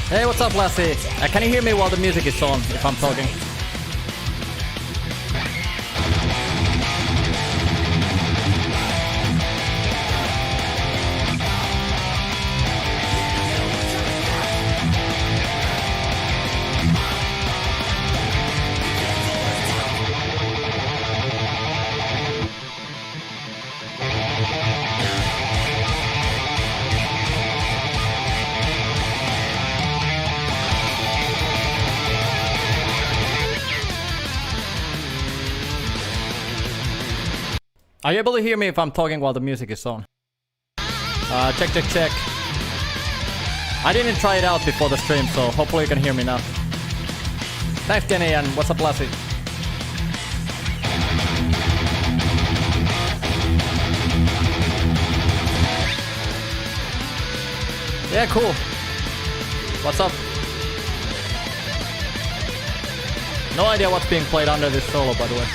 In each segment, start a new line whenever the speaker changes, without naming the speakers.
Hey, what's up, Lassie? Can you hear me while the music is on, if I'm talking? Are you able to hear me if I'm talking while the music is on? Check, check, check. I didn't try it out before the stream, so hopefully you can hear me now. Thanks, Kenny, and what's up, Lassie? Yeah, cool. What's up? No idea what's being played under this solo, by the way.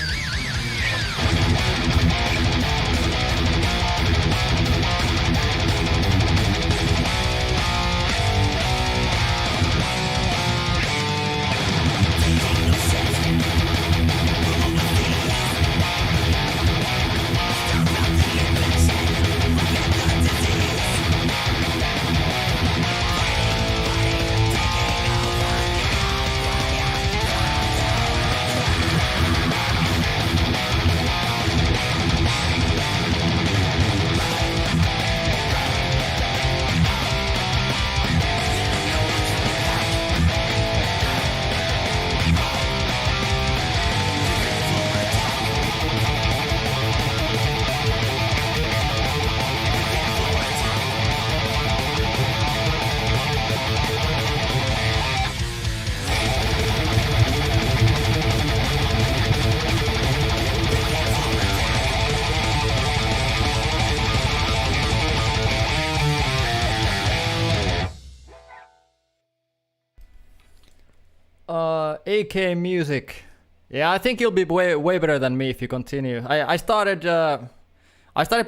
AK Music. Yeah, I think you'll be way better than me if you continue. I started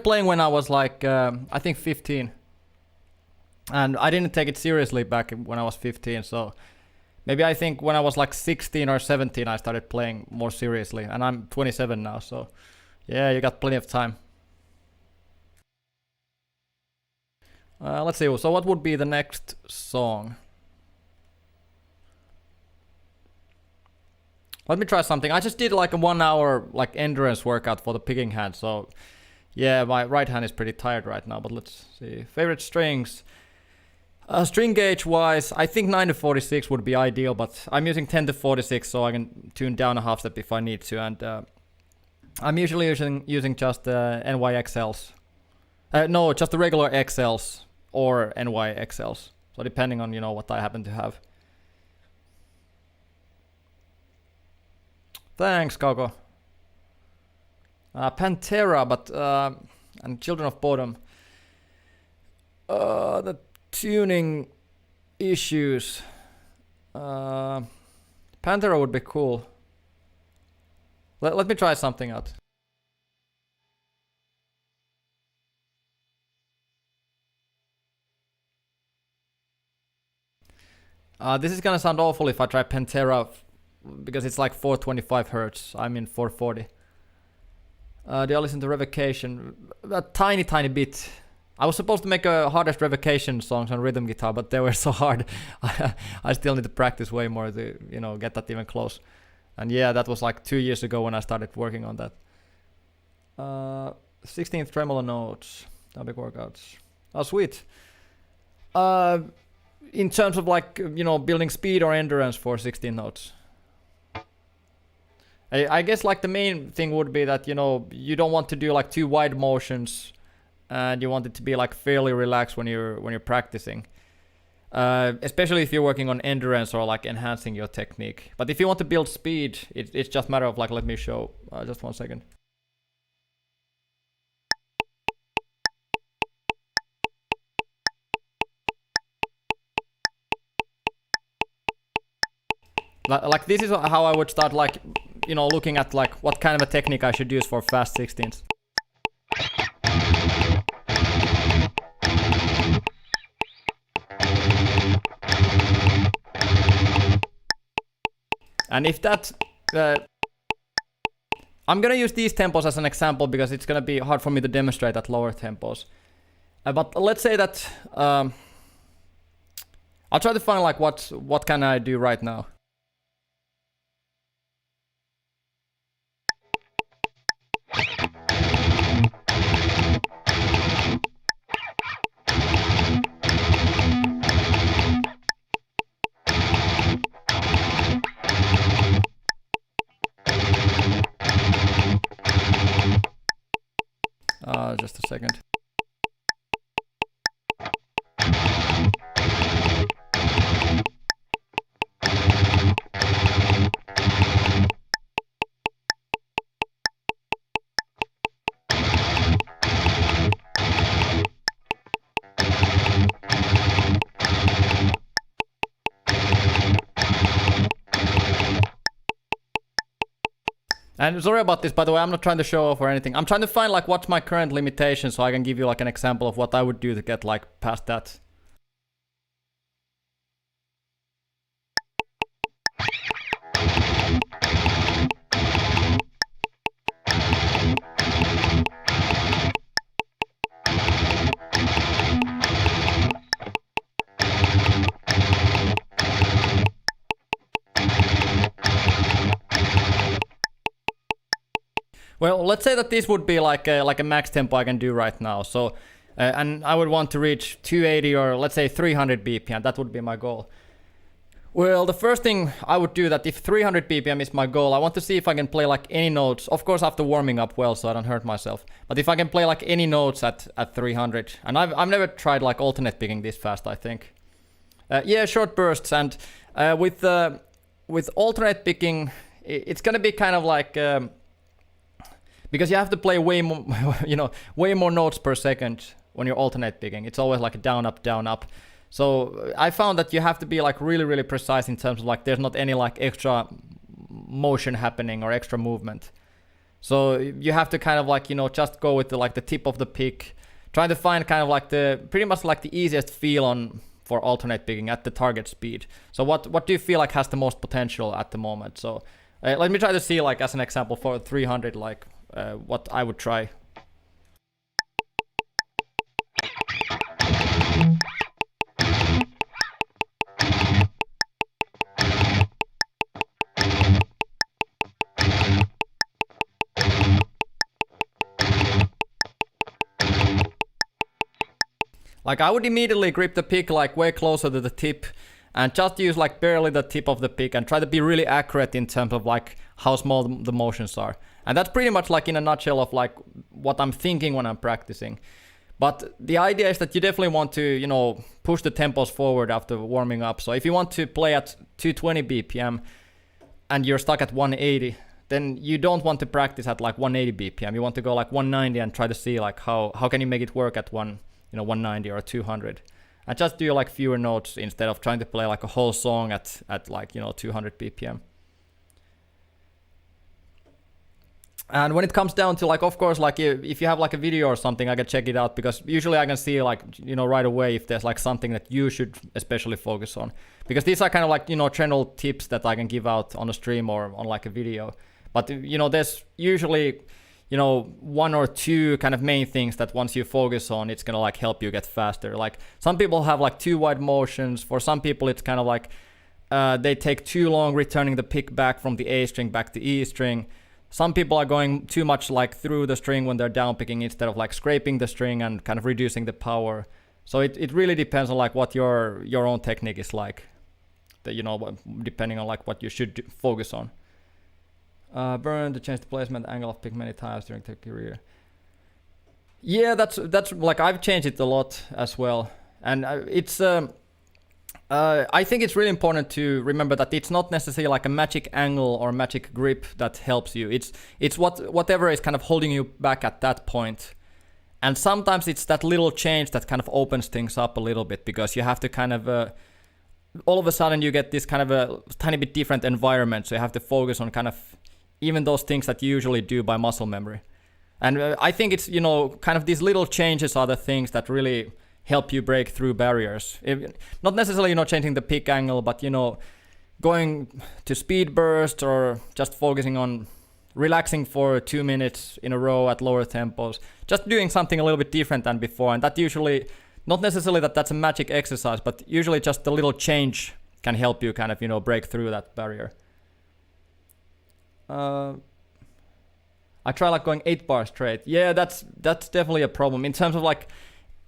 playing when I was like I think 15, and I didn't take it seriously back when I was 15. So maybe I think when I was like 16 or 17 I started playing more seriously, and I'm 27 now. So yeah, you got plenty of time. Let's see. So what would be the next song? Let me try something. I just did like a 1 hour like endurance workout for the picking hand, so yeah, my right hand is pretty tired right now, but let's see. Favorite strings. String gauge wise, I think 9 to 46 would be ideal, but I'm using 10 to 46 so I can tune down a half step if I need to, and I'm usually using just NYXLs. No, just the regular XLs or NYXLs, so depending on, you know, what I happen to have. Thanks, Kauko. Pantera, but and Children of Bodom. The tuning issues. Pantera would be cool. Let me try something out. This is gonna sound awful if I try Pantera because it's like 425 hertz. I'm in 440. Do I listen to Revocation? A tiny bit. I was supposed to make a hardest Revocation songs on rhythm guitar, but they were so hard. I still need to practice way more to get that even close. And yeah, that was like 2 years ago when I started working on that. 16th tremolo notes, big workouts. Oh, sweet. In terms of like building speed or endurance for 16 notes. I guess like the main thing would be that you don't want to do like too wide motions, and you want it to be like fairly relaxed when you're practicing. Especially if you're working on endurance or like enhancing your technique. But if you want to build speed, it's just a matter of like, let me show. Just 1 second. Like this is how I would start like, looking at like what kind of a technique I should use for fast 16s. And if that, I'm gonna use these tempos as an example because it's gonna be hard for me to demonstrate at lower tempos. But let's say that I'll try to find like what can I do right now. Just a second. And sorry about this, by the way, I'm not trying to show off or anything. I'm trying to find like what's my current limitation so I can give you like an example of what I would do to get like past that. Well, let's say that this would be like a max tempo I can do right now. So, and I would want to reach 280 or let's say 300 BPM. That would be my goal. Well, the first thing I would do that if 300 BPM is my goal, I want to see if I can play like any notes. Of course, after warming up well, so I don't hurt myself. But if I can play like any notes at 300, and I've never tried like alternate picking this fast. I think. Yeah, short bursts, and with alternate picking, it's gonna be kind of like. Because you have to play way more, way more notes per second when you're alternate picking. It's always like a down, up, down, up. So I found that you have to be like really, really precise in terms of like there's not any like extra motion happening or extra movement. So you have to kind of like, just go with the tip of the pick, trying to find kind of like pretty much like the easiest feel on for alternate picking at the target speed. So what do you feel like has the most potential at the moment? So let me try to see like as an example for 300 like what I would try. Like I would immediately grip the pick like way closer to the tip and just use like barely the tip of the pick and try to be really accurate in terms of like how small the motions are. And that's pretty much like in a nutshell of like what I'm thinking when I'm practicing. But the idea is that you definitely want to, push the tempos forward after warming up. So if you want to play at 220 BPM and you're stuck at 180, then you don't want to practice at like 180 BPM. You want to go like 190 and try to see like how can you make it work at 190 or 200. And just do like fewer notes instead of trying to play like a whole song at like 200 BPM. And when it comes down to like, of course, like if you have like a video or something, I can check it out, because usually I can see like, right away if there's like something that you should especially focus on, because these are kind of like, general tips that I can give out on a stream or on like a video. But, there's usually, one or two kind of main things that once you focus on, it's going to like help you get faster. Like some people have like too wide motions. For some people, it's kind of like they take too long returning the pick back from the A string back to E string. Some people are going too much like through the string when they're down picking instead of like scraping the string and kind of reducing the power. So it really depends on like what your own technique is like, depending on like what you should focus on. Burn to change the placement angle of pick many times during the career. Yeah, that's like I've changed it a lot as well, and it's I think it's really important to remember that it's not necessarily like a magic angle or magic grip that helps you. It's whatever is kind of holding you back at that point. And sometimes it's that little change that kind of opens things up a little bit, because you have to kind of all of a sudden you get this kind of a tiny bit different environment, so you have to focus on kind of even those things that you usually do by muscle memory. And I think it's, kind of these little changes are the things that really help you break through barriers. Not necessarily, changing the pick angle, but, going to speed burst or just focusing on relaxing for 2 minutes in a row at lower tempos, just doing something a little bit different than before. And that usually, not necessarily that's a magic exercise, but usually just a little change can help you kind of, break through that barrier. I try like going 8 bars straight. Yeah, that's definitely a problem in terms of like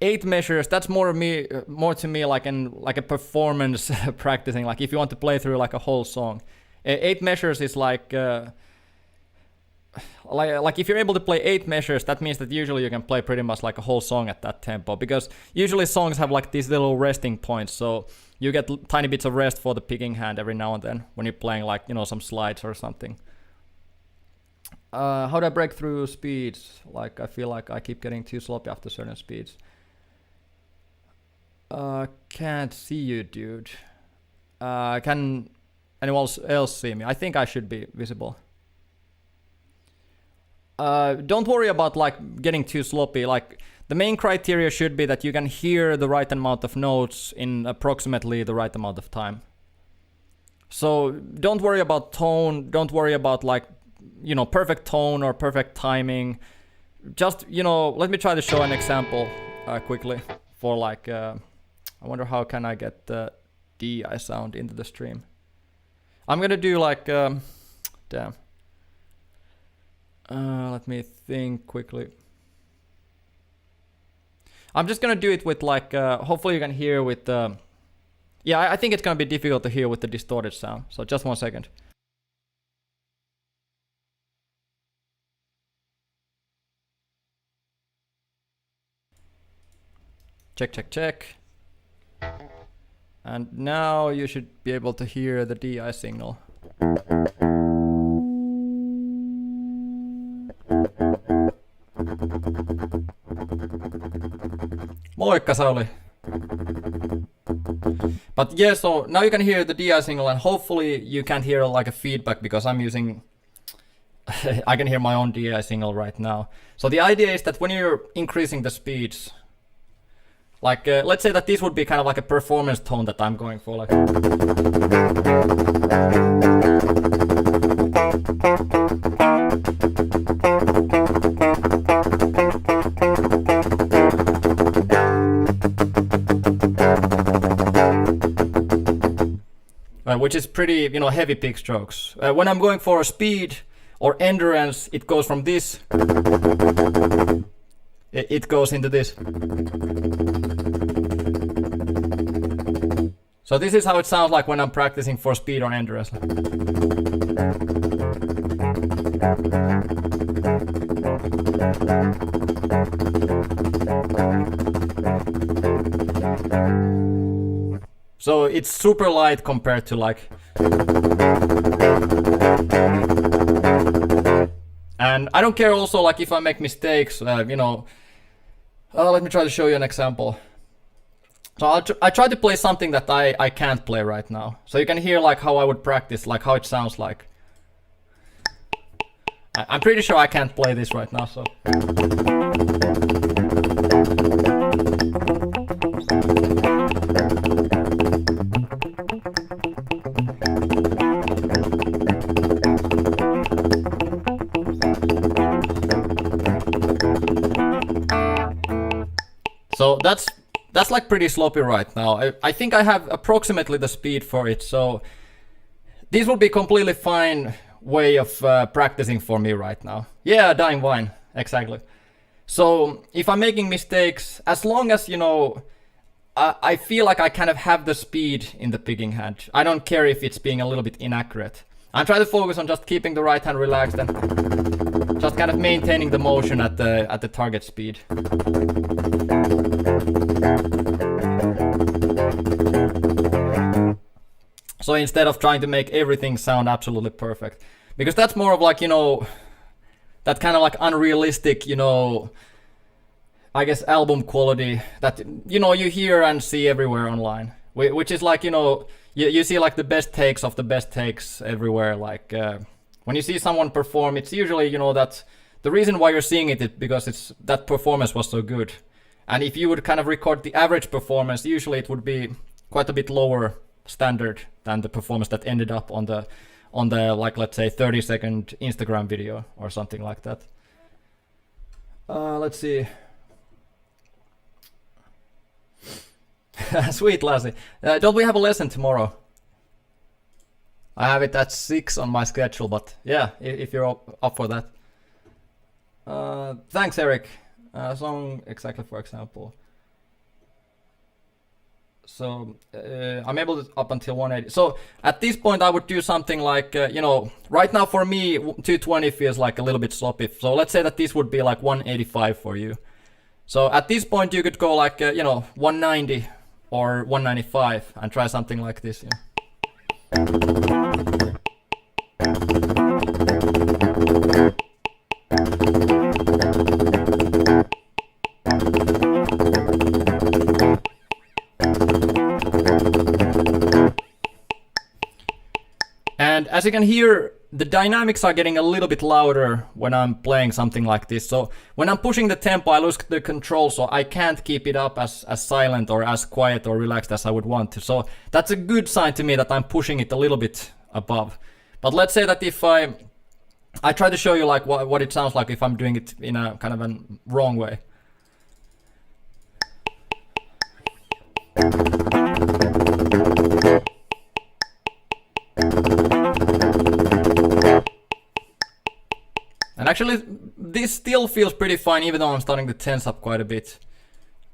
8 measures. That's more to me like a performance practicing. Like if you want to play through like a whole song, 8 measures is like if you're able to play 8 measures, that means that usually you can play pretty much like a whole song at that tempo, because usually songs have like these little resting points, so you get tiny bits of rest for the picking hand every now and then when you're playing like some slides or something. How do I break through speeds? Like I feel like I keep getting too sloppy after certain speeds. Can't see you, dude. Can anyone else see me? I think I should be visible. Don't worry about like getting too sloppy. Like the main criteria should be that you can hear the right amount of notes in approximately the right amount of time. So don't worry about tone. Don't worry about like perfect tone or perfect timing. Just let me try to show an example quickly for like I wonder how can I get the DI sound into the stream. I'm gonna do like damn. Let me think quickly. I'm just gonna do it with like hopefully you can hear with yeah, I think it's gonna be difficult to hear with the distorted sound, so just 1 second. Check. And now you should be able to hear the DI signal. Moikka Sauli! But yeah, so now you can hear the DI signal, and hopefully you can't hear like a feedback, because I'm using I can hear my own DI signal right now. So the idea is that when you're increasing the speeds, like let's say that this would be kind of like a performance tone that I'm going for, like which is pretty, heavy pick strokes. When I'm going for a speed or endurance, it goes from this, it goes into this. So this is how it sounds like when I'm practicing for speed or endurance. So it's super light compared to like And I don't care also like if I make mistakes, let me try to show you an example. So I try to play something that I can't play right now. So you can hear like how I would practice, like how it sounds like. I'm pretty sure I can't play this right now, so. So that's like pretty sloppy right now. I think I have approximately the speed for it, so this will be completely fine way of practicing for me right now. Yeah, Dying Wine, exactly. So if I'm making mistakes, as long as, I feel like I kind of have the speed in the picking hand. I don't care if it's being a little bit inaccurate. I'm trying to focus on just keeping the right hand relaxed and just kind of maintaining the motion at the target speed. So instead of trying to make everything sound absolutely perfect, because that's more of like, that kind of like unrealistic, I guess album quality that, you hear and see everywhere online, which is like, you see like the best takes of the best takes everywhere. Like when you see someone perform, it's usually, that the reason why you're seeing it is because that performance was so good. And if you would kind of record the average performance, usually it would be quite a bit lower standard than the performance that ended up on the like, let's say 30-second Instagram video or something like that. Let's see. Sweet Lassie. Don't we have a lesson tomorrow? I have it at 6 on my schedule, but yeah, if you're up for that. Thanks, Eric. Song exactly, for example. So I'm able to up until 180. So at this point I would do something like, right now for me 220 feels like a little bit sloppy. So let's say that this would be like 185 for you. So at this point you could go like, 190 or 195 and try something like this. And as you can hear, the dynamics are getting a little bit louder when I'm playing something like this. So when I'm pushing the tempo, I lose the control, so I can't keep it up as silent or as quiet or relaxed as I would want to. So that's a good sign to me that I'm pushing it a little bit above. But let's say that if I try to show you like what it sounds like if I'm doing it in a kind of a wrong way. And actually, this still feels pretty fine, even though I'm starting to tense up quite a bit.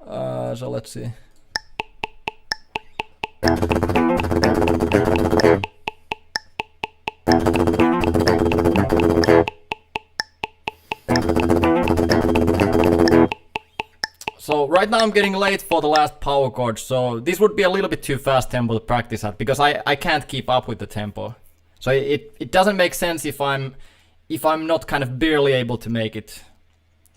So let's see. So right now I'm getting late for the last power chord, so this would be a little bit too fast tempo to practice at, because I can't keep up with the tempo. So it doesn't make sense if I'm not kind of barely able to make it.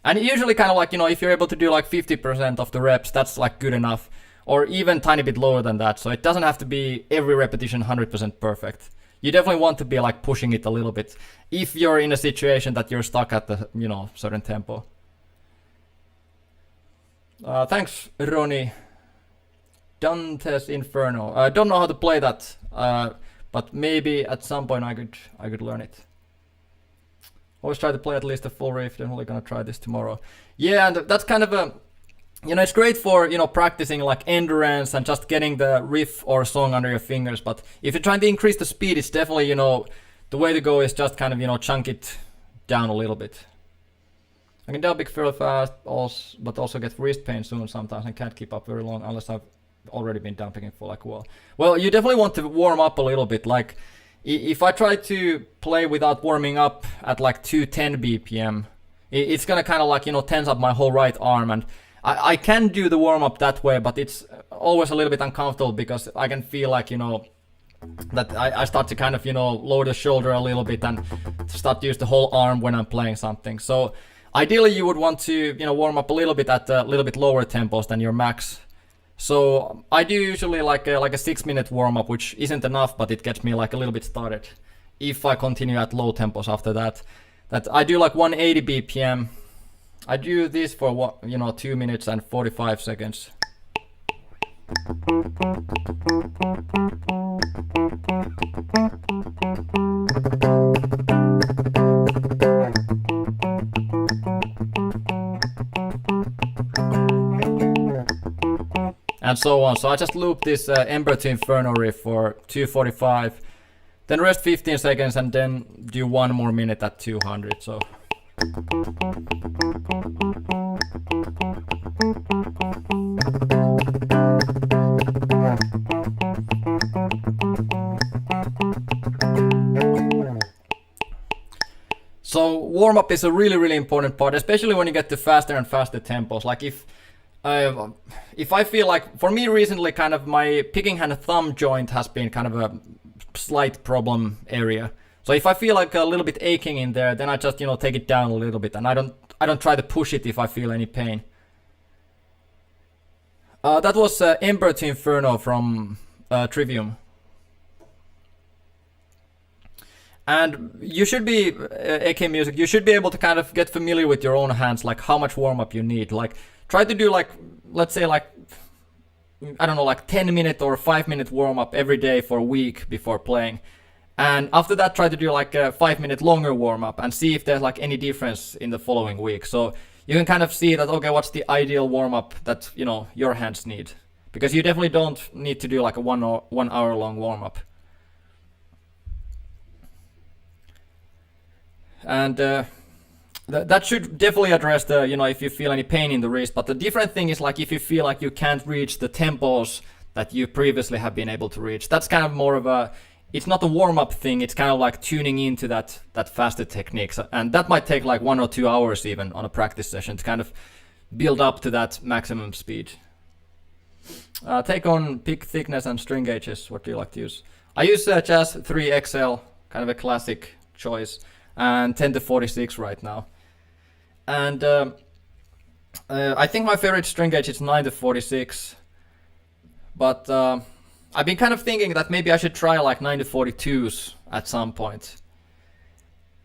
And usually kind of like, if you're able to do like 50% of the reps, that's like good enough. Or even tiny bit lower than that. So it doesn't have to be every repetition 100% perfect. You definitely want to be like pushing it a little bit if you're in a situation that you're stuck at the, certain tempo. Thanks, Ronnie. Dante's Inferno. I don't know how to play that, but maybe at some point I could learn it. Always try to play at least a full riff. Definitely gonna try this tomorrow. Yeah, and that's kind of a, it's great for practicing like endurance and just getting the riff or song under your fingers. But if you're trying to increase the speed, it's definitely the way to go is just kind of chunk it down a little bit. I can dub fairly fast, but also get wrist pain soon sometimes and can't keep up very long unless I've already been dumping it for like a while. Well, you definitely want to warm up a little bit. Like if I try to play without warming up at like 210 BPM, it's gonna kind of like, tense up my whole right arm. And I can do the warm up that way, but it's always a little bit uncomfortable because I can feel like, that I start to kind of, lower the shoulder a little bit and start to use the whole arm when I'm playing something. So ideally you would want to, warm up a little bit at a little bit lower tempos than your max. So I do usually like a 6-minute warm up, which isn't enough, but it gets me like a little bit started. If I continue at low tempos after that I do like 180 BPM. I do this for 2 minutes and 45 seconds. And so on. So I just loop this Ember to Inferno riff for 245, then rest 15 seconds and then do 1 more minute at 200. So warm up is a really important part, especially when you get to faster and faster tempos. Like if I feel like, for me recently, kind of my picking hand thumb joint has been kind of a slight problem area. So if I feel like a little bit aching in there, then I just take it down a little bit, and I don't try to push it if I feel any pain. That was Ember to Inferno from Trivium. And you should be, AK Music, you should be able to kind of get familiar with your own hands, like how much warm-up you need. Like, try to do like, let's say like, I don't know, like 10-minute or 5-minute warm-up every day for a week before playing. And after that, try to do like a 5-minute longer warm-up and see if there's like any difference in the following week. So you can kind of see that, okay, what's the ideal warm-up that, your hands need. Because you definitely don't need to do like a 1 hour long warm-up. And that should definitely address the, if you feel any pain in the wrist. But the different thing is like if you feel like you can't reach the tempos that you previously have been able to reach. That's kind of more of a, it's not a warm-up thing, it's kind of like tuning into that faster techniques. And that might take like 1 or 2 hours even on a practice session to kind of build up to that maximum speed. Take on pick thickness and string gauges. What do you like to use? I use Jazz 3 XL, kind of a classic choice. And 10-46 right now. And I think my favorite string gauge is 9-46. But I've been kind of thinking that maybe I should try like 9-42s at some point.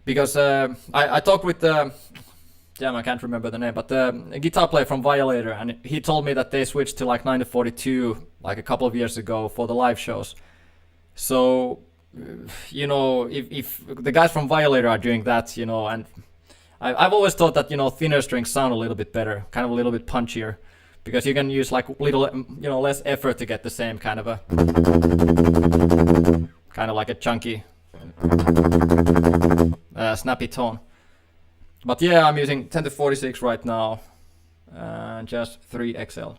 Because I talked with I can't remember the name, but the guitar player from Violator, and he told me that they switched to like 9-42 like a couple of years ago for the live shows. So if the guys from Violator are doing that, and I've always thought that, thinner strings sound a little bit better, kind of a little bit punchier, because you can use like little, less effort to get the same kind of like a chunky, snappy tone. But yeah, I'm using 10-46 right now, just 3 XL.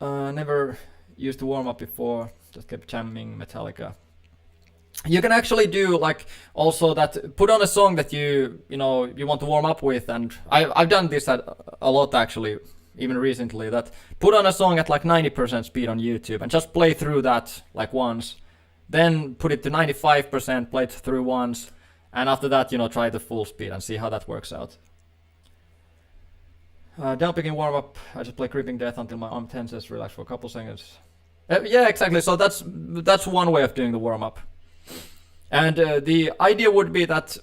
Never used to warm up before. Just kept jamming Metallica. You can actually do like also that, put on a song that you want to warm up with, and I've done this a lot actually, even recently, that put on a song at like 90% speed on YouTube and just play through that like once, then put it to 95%, play it through once, and after that try the full speed and see how that works out. Down picking warm up, I just play Creeping Death until my arm tenses, relax for a couple seconds. Yeah, exactly. So that's one way of doing the warm-up. And the idea would be that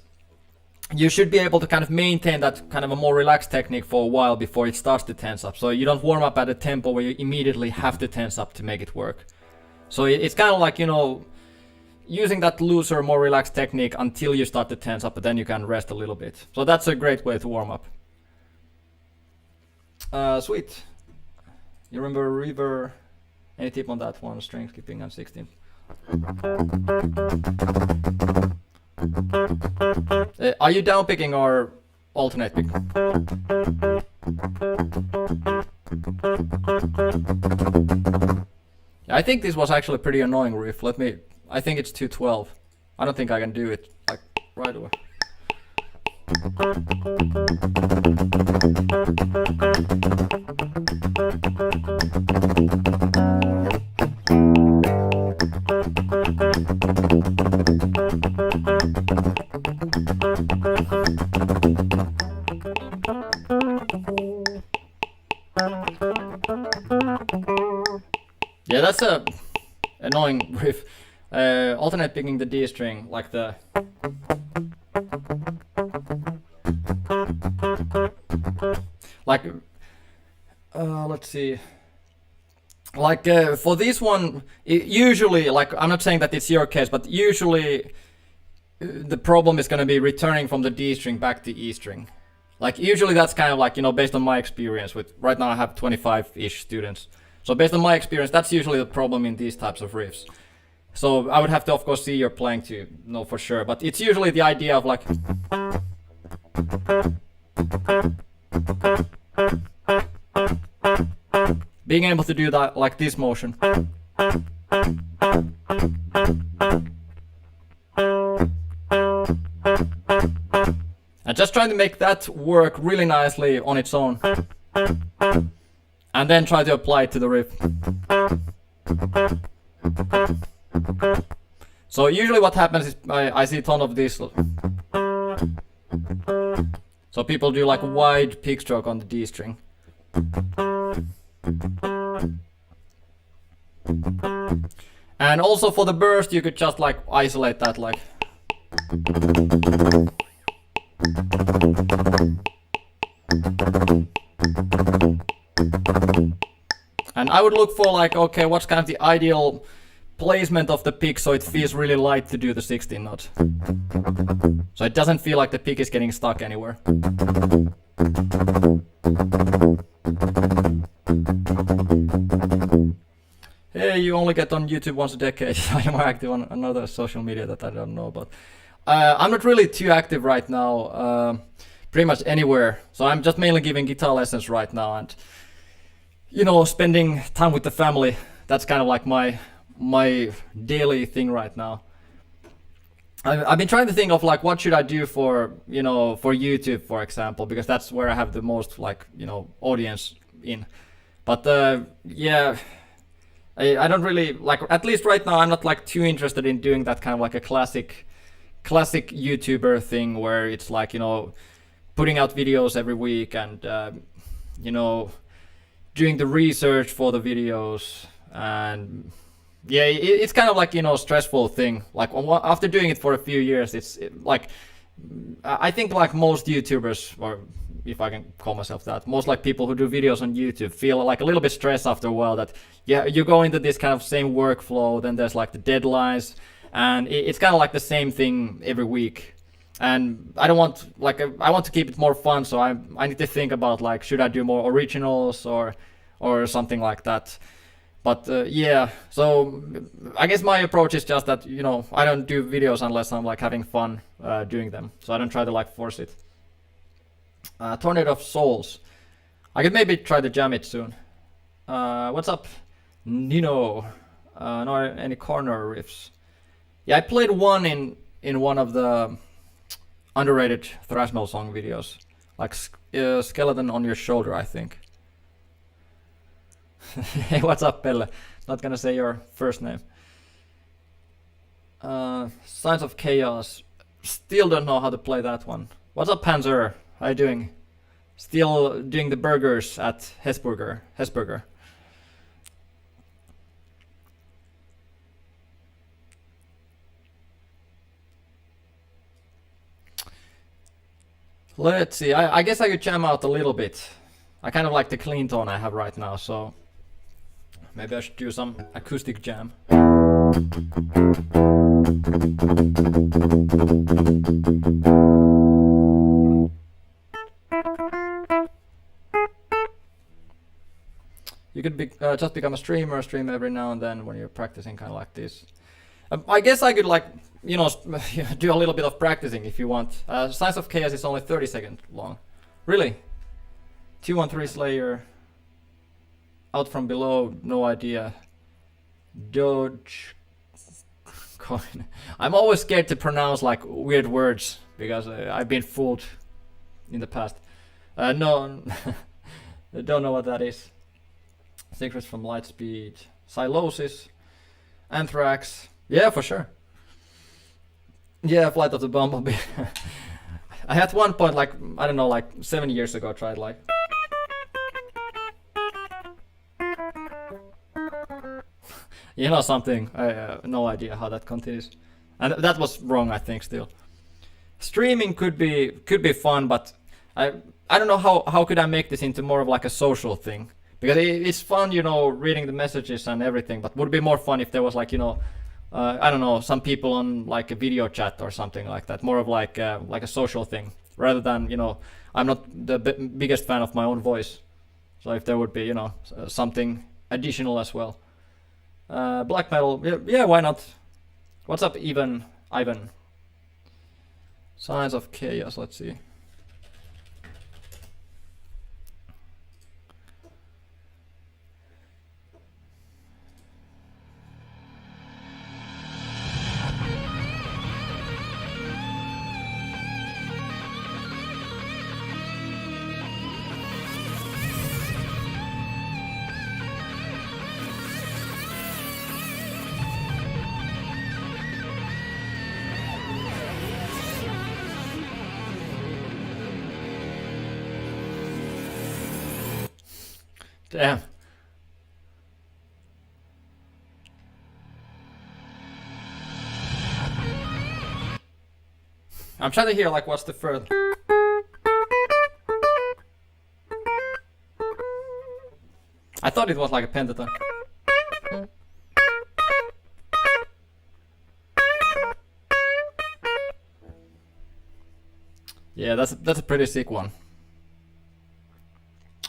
you should be able to kind of maintain that kind of a more relaxed technique for a while before it starts to tense up. So you don't warm up at a tempo where you immediately have to tense up to make it work. So it's kind of like, using that looser, more relaxed technique until you start to tense up, but then you can rest a little bit. So that's a great way to warm up. Sweet. You remember River? Any tip on that one? String skipping and 16. Are you down picking or alternate pick? I think this was actually a pretty annoying riff. I think it's 212. I don't think I can do it like right away. Yeah, that's a annoying riff. Alternate picking the D string, like the. Like, let's see. Like for this one, usually, like I'm not saying that it's your case, but usually the problem is gonna be returning from the D string back to E string. Like usually that's kind of like, you know, based on my experience with, right now I have 25-ish students. So based on my experience, that's usually the problem in these types of riffs. So I would have to of course see your playing to know for sure, but it's usually the idea of like being able to do that like this motion. And just trying to make that work really nicely on its own. And then try to apply it to the riff. So usually what happens is I see a ton of this. So people do like wide pick stroke on the D string. And also for the burst you could just like isolate that like. And I would look for like, okay, what's kind of the ideal placement of the pick so it feels really light to do the 16 notes. So it doesn't feel like the pick is getting stuck anywhere. Hey, you only get on YouTube once a decade. I'm more active on another social media that I don't know about. I'm not really too active right now, pretty much anywhere. So I'm just mainly giving guitar lessons right now and, you know, spending time with the family. That's kind of like my daily thing right now. I've been trying to think of like what should I do for, you know, for YouTube, for example, because that's where I have the most like, you know, audience in. But yeah, I don't really like, at least right now I'm not like too interested in doing that kind of like a classic YouTuber thing where it's like, you know, putting out videos every week and you know, doing the research for the videos. And yeah, it's kind of like, you know, stressful thing. Like after doing it for a few years, it's like, I think like most YouTubers, or if I can call myself that, most like people who do videos on YouTube feel like a little bit stressed after a while that, yeah, you go into this kind of same workflow, then there's like the deadlines, and it's kind of like the same thing every week. And I don't want, like, I want to keep it more fun, so I need to think about like, should I do more originals or something like that. But yeah, so I guess my approach is just that, you know, I don't do videos unless I'm like having fun doing them. So I don't try to like force it. Tornado of Souls. I could maybe try to jam it soon. What's up, Nino? No, any corner riffs? Yeah, I played one in one of the underrated thrash metal song videos, like Skeleton on Your Shoulder, I think. Hey, what's up, Pelle? Not gonna say your first name. Signs of Chaos. Still don't know how to play that one. What's up, Panzer? How you doing? Still doing the burgers at Hesburger. Let's see. I guess I could jam out a little bit. I kind of like the clean tone I have right now, so maybe I should do some acoustic jam. You could just become a streamer, stream every now and then when you're practicing kind of like this. I guess I could like, you know, do a little bit of practicing if you want. Signs of Chaos is only 30 seconds long. Really? 213 Slayer. Out from Below, no idea. Doge coin. I'm always scared to pronounce like weird words because I've been fooled in the past. No, I don't know what that is. Secrets from Lightspeed. Silosis. Anthrax. Yeah, for sure. Yeah, Flight of the Bumblebee. I at one point, like, I don't know, like 7 years ago, tried like. You know something? I no idea how that continues, and that was wrong. I think still. Streaming could be fun, but I don't know how could I make this into more of like a social thing, because it's fun, you know, reading the messages and everything, but would be more fun if there was like, you know, I don't know, some people on like a video chat or something like that, more of like a social thing, rather than, you know, I'm not the biggest fan of my own voice, so if there would be, you know, something additional as well. Black metal, yeah, why not? What's up, Ivan? Signs of Chaos, let's see. Damn. I'm trying to hear like what's the first. I thought it was like a pentaton. Yeah, that's a pretty sick one.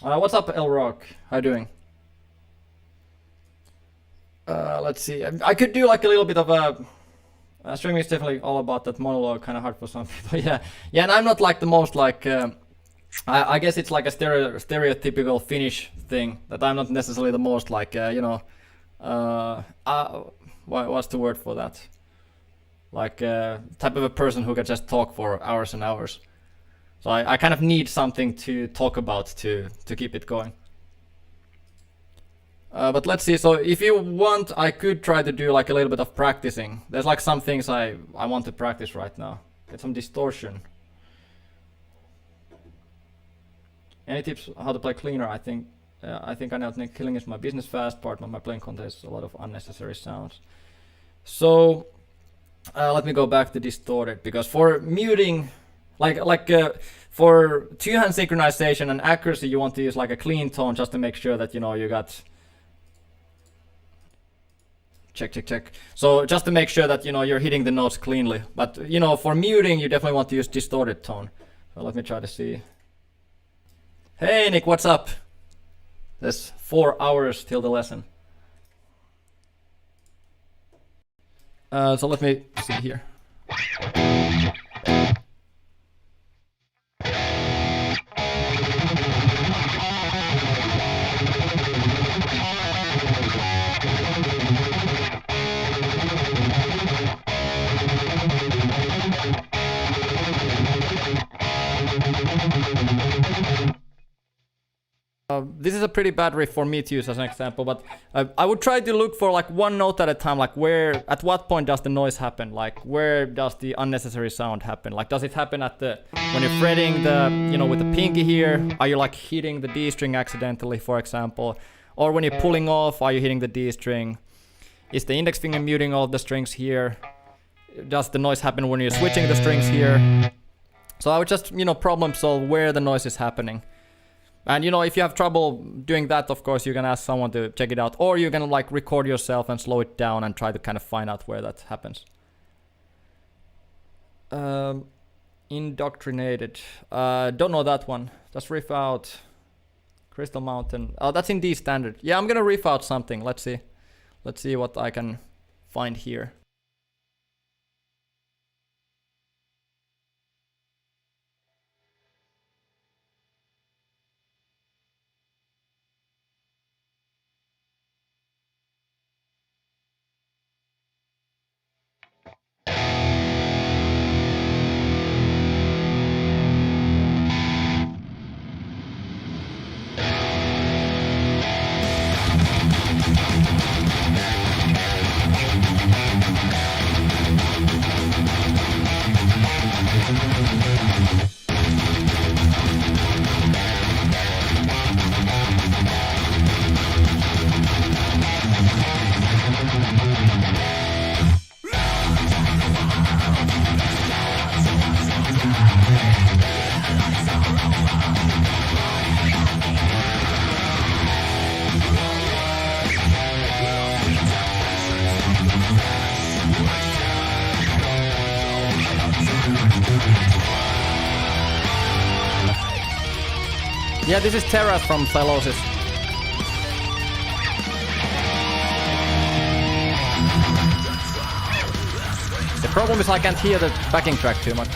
What's up, El Rock? How you doing? Let's see. I could do like a little bit of a streaming is definitely all about that monologue, kind of hard for some people. Yeah, and I'm not like the most like. I guess it's like a stereotypical Finnish thing that I'm not necessarily the most like you know. What's the word for that? Like type of a person who can just talk for hours and hours. So I kind of need something to talk about to keep it going. But let's see, so if you want, I could try to do like a little bit of practicing. There's like some things I want to practice right now. Get some distortion. Any tips how to play cleaner? I think I know killing is my business fast part, but my playing contains a lot of unnecessary sounds. So let me go back to distorted, because for muting, for two-hand synchronization and accuracy, you want to use like a clean tone just to make sure that, you know, you got check. So just to make sure that, you know, you're hitting the notes cleanly. But, you know, for muting, you definitely want to use distorted tone. So let me try to see. Hey Nick, what's up? There's 4 hours till the lesson. So let me see here. This is a pretty bad riff for me to use as an example, but I would try to look for like one note at a time, like at what point does the noise happen, like where does the unnecessary sound happen, like does it happen when you're fretting with the pinky here, are you like hitting the D string accidentally, for example, or when you're pulling off, are you hitting the D string, is the index finger muting all the strings here, does the noise happen when you're switching the strings here? So I would just, problem solve where the noise is happening. And if you have trouble doing that, of course, you can ask someone to check it out, or you can like record yourself and slow it down and try to kind of find out where that happens. Indoctrinated. Don't know that one. Just riff out. Crystal Mountain. Oh, that's in D standard. Yeah, I'm gonna riff out something. Let's see. Let's see what I can find here. Yeah, this is Terra from Thylosis. The problem is I can't hear the backing track too much.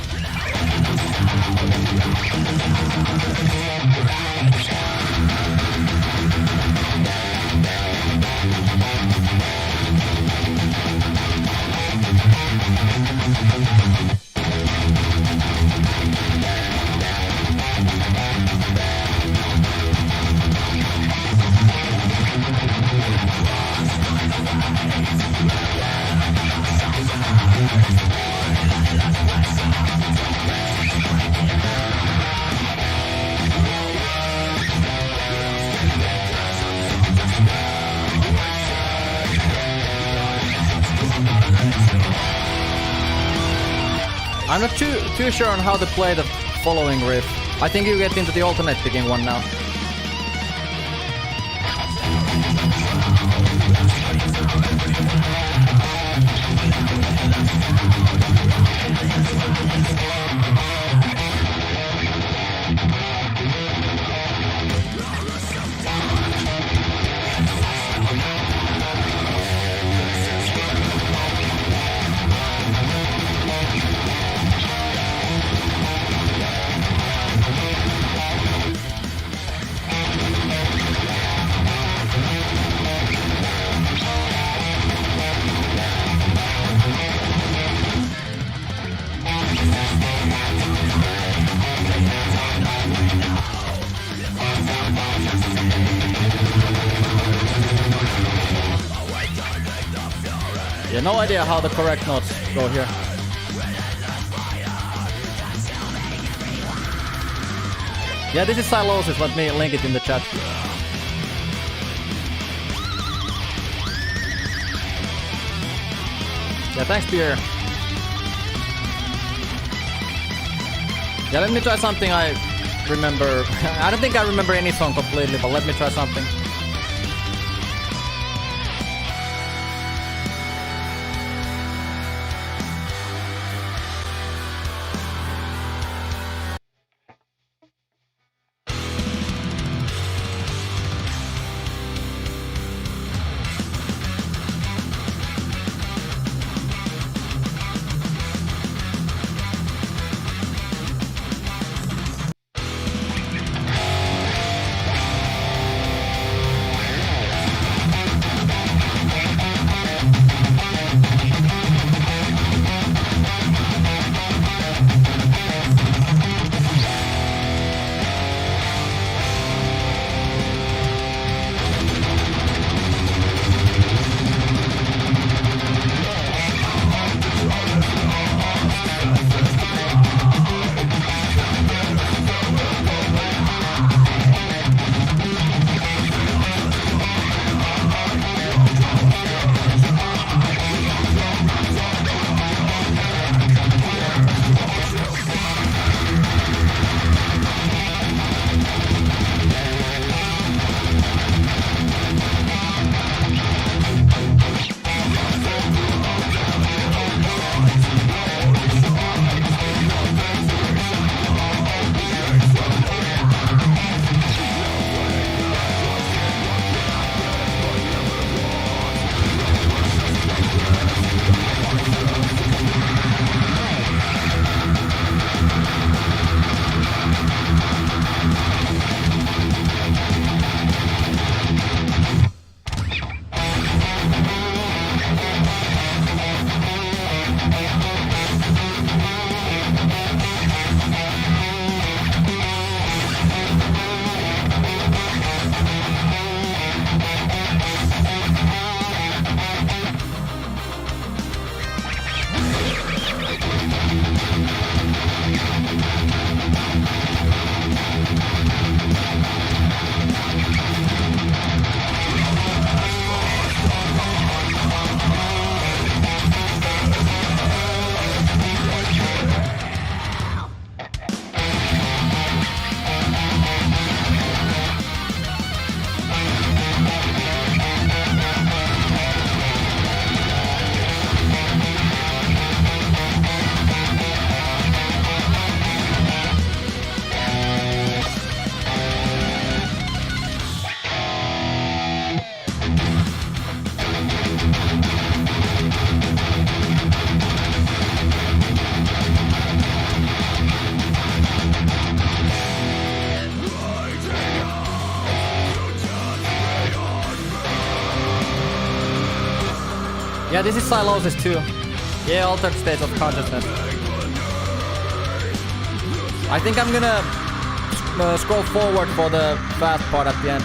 I'm not too sure on how to play the following riff. I think you get into the alternate picking one now. Yeah, no idea how the correct notes go here. Yeah, this is Thylosis, let me link it in the chat. Yeah, thanks Pierre. Yeah, let me try something I remember. I don't think I remember any song completely, but let me try something. Yeah, this is Silosis too. Yeah, altered states of consciousness. I think I'm gonna scroll forward for the fast part at the end.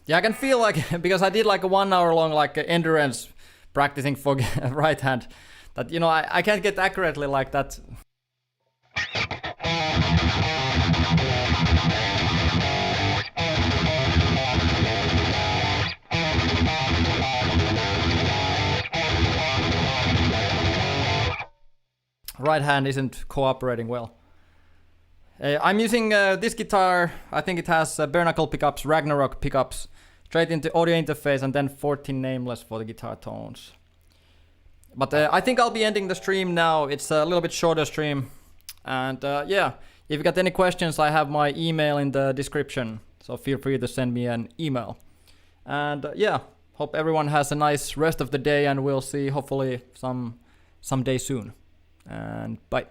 Yeah, I can feel like, because I did like a 1 hour long like endurance practicing for right hand, that, you know, I can't get accurately like that. Right hand isn't cooperating well. I'm using this guitar. I think it has Bernacle pickups, Ragnarok pickups, straight into audio interface, and then 14 nameless for the guitar tones. But I think I'll be ending the stream now. It's a little bit shorter stream. And yeah, if you got any questions, I have my email in the description. So feel free to send me an email. And yeah, hope everyone has a nice rest of the day, and we'll see hopefully someday soon. And bye.